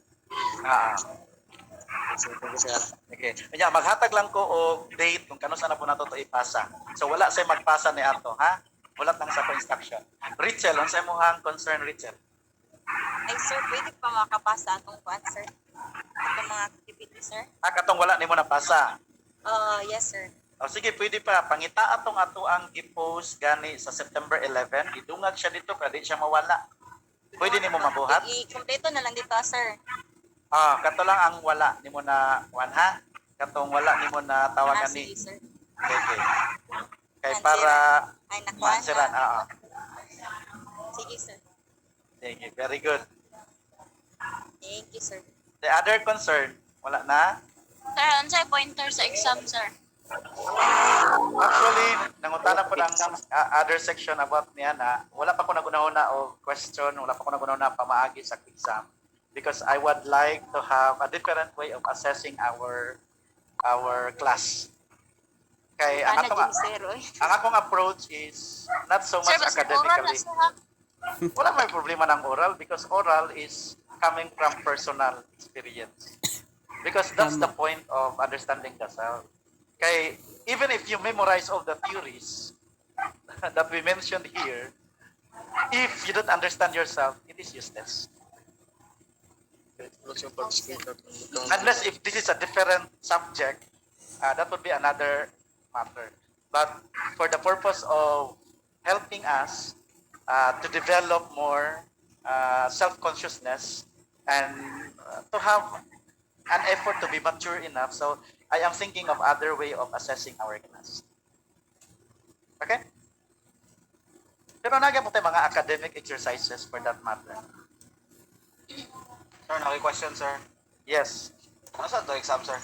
So, sir. Okay. Kanya, maghatag lang ko o date kung kano sana po nato to ipasa. So, wala say magpasa ni ato, ha? Wala lang sa instruction. Rachel, ano sa imuhang concern, Rachel? Ay, sir, pwede pa makapasa atong kuan, sir? Itong mga activity, sir? Katong wala nimo napasa. Yes, sir. O sige, pwede pa. Pangita atong ato ang i-post gani sa September 11. Idungag siya dito para di siya mawala. Pwede nimo mabuhat? I-kompleto na lang dito, sir. Kato lang ang wala nimo na kuan ha. Katong wala nimo na tawagan ni. Sige, sir. Okay. Kay para Ay, nakuha mansiran. Sige, sir. Sige, very good. Thank you, sir. The other concern, wala na? Sir, ansay pointer sa exam, sir? Actually, nangutana po ng other section about niya na wala pa ko nagunahuna o question, wala pa ko nagunahuna pamaagi sa exam. Because I would like to have a different way of assessing our class. Kay ang akong approach is not so much academically. Wala may problema ng oral because oral is coming from personal experience. Because that's the point of understanding the self. Kay even if you memorize all the theories that we mentioned here, if you don't understand yourself, it is useless. Unless if this is a different subject, that would be another matter. But for the purpose of helping us to develop more self-consciousness and to have an effort to be mature enough. So I am thinking of other way of assessing our class. Okay? Pero nagyan mo tayo mga academic exercises for that matter. Sir, naki-question, sir. Yes. Ano sa to exam, sir?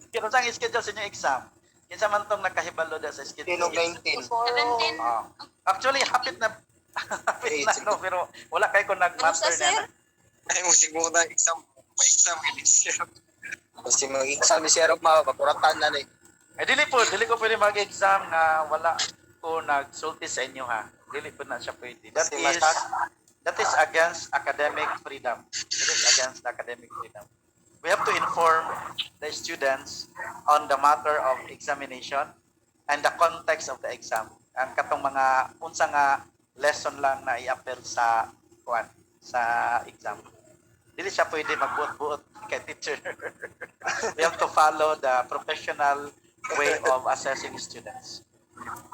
Kino sa schedule sa inyong exam? Kinsa man tong nakahibalo da sa schedule? Tinog 19. 17. Ah. Actually, hapit na no, pero wala kayo kung nag-master na. Ay mo siguro na exam. May exam ini siya. Kasi mag-exam ni Sir makuratan na ni. Eh, dili ko pwede mag-exam na wala ko nagsulti sa inyo ha. Dili po na siya pwede. That is against academic freedom. It is against academic freedom. We have to inform the students on the matter of examination and the context of the exam. Ang katong mga unsa nga lesson lang na i-appel sa exam. Dili siya pwede magbuot-buot kay teacher. We have to follow the professional way of assessing students.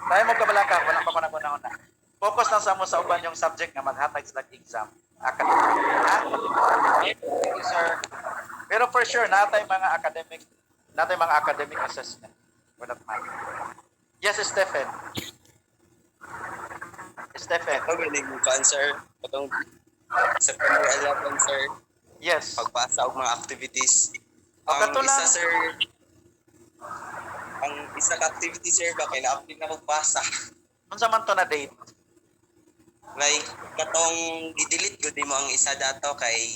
Tayo mo kabalaka, wala pa ko na. Focus lang sa mo sa uban yung subject nga maghatag sila exam. Academic. Thank you, sir. Pero for sure, natay mga academic assessment for that matter. Yes, Stephen. Ito galing mo kan sir. Patong September 11 sir. Yes. Pagpasa og mga activities. O, kato lang. Ang isa ka activity sir ba kay na-update na magpasa. Unsa man to na date? Like katong i-delete gud mo ang isa dato kay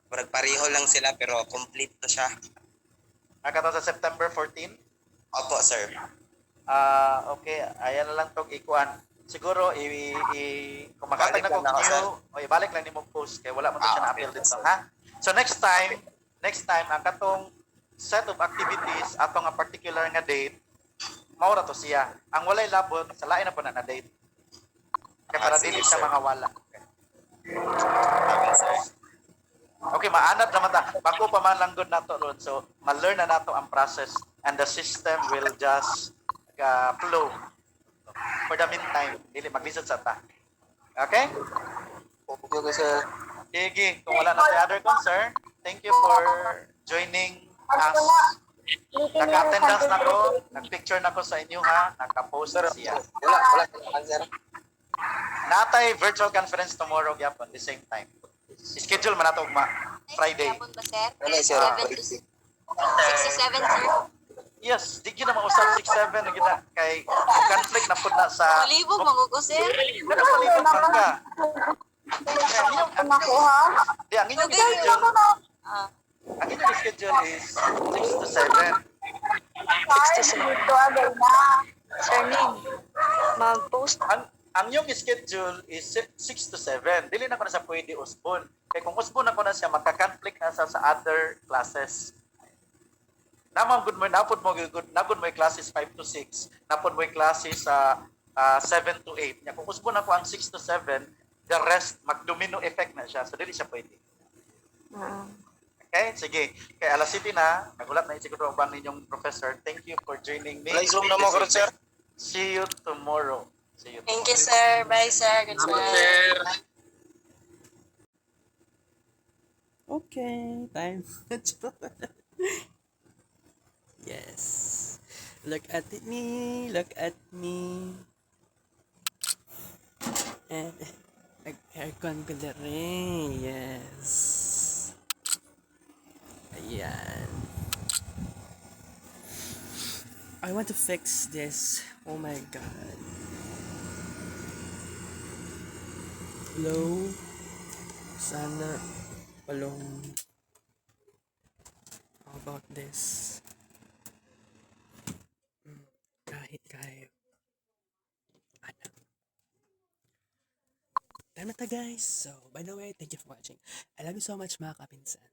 murag pareho lang sila pero complete to siya. Kato sa September 14? Opo sir. Okay, ayan na lang tong ikuan. Siguro kung makatag na kong new, ibalik lang nimo post kay wala man to siya na-upload dito, ha? So next time ang katong set of activities atong nga particular nga date mao ra to siya. Ang walay labot sa lain na po na date. Kaya para dili siya mga wala. Okay, maanad naman ta. Bako pa man lang good nato ron. So, ma-learn na nato ang process and the system will just flow. For the meantime, dili maglisod sa ta. Okay? Okay, sir. Sige, kung wala na tayo other concern, thank you for joining us. Naka-attendance na ko, nag-picture na ko sa inyo ha, naka-post na siya. Wala answer. Natay virtual conference tomorrow yapon the same time. Schedule man nato Friday. Ano, sir? 7 to 6 to 7, sir. Yes, di gyud na mausap 6-7 na gyud na kay conflict na pud na sa Malibog, magugo, sir. Kada palibot man ka. Di ang inyong schedule. Ang inyong schedule is 6 to 7. 6 to 7. Sir Ning, mag-post. Ang yung schedule is 6 to 7. Dili na ko na sa pwede usbon. Kaya kung usbon na ko na siya, magka-conflict na sa other classes. Napod mo yung classes 5 to 6. Napod mo yung classes 7 to 8. Kung usbon na ko ang 6 to 7, the rest, mag-domino effect na siya. So, dili siya pwede. Okay, sige. Kaya alas 7 na, nagulat na siguro ang ninyong professor. Thank you for joining me. Zoom na mo, sir. See you tomorrow. Thank you, sir. Bye, sir. Good night. Okay, time. Yes. Look at me. Look at me. And nag-aircon ko na rin. Yes. Ayan. I want to fix this. Oh my god. Hello? Sana palong. How about this? Kahit kayo. Ano? Time na ta guys. So, by the way, thank you for watching. I love you so much mga kapinsan.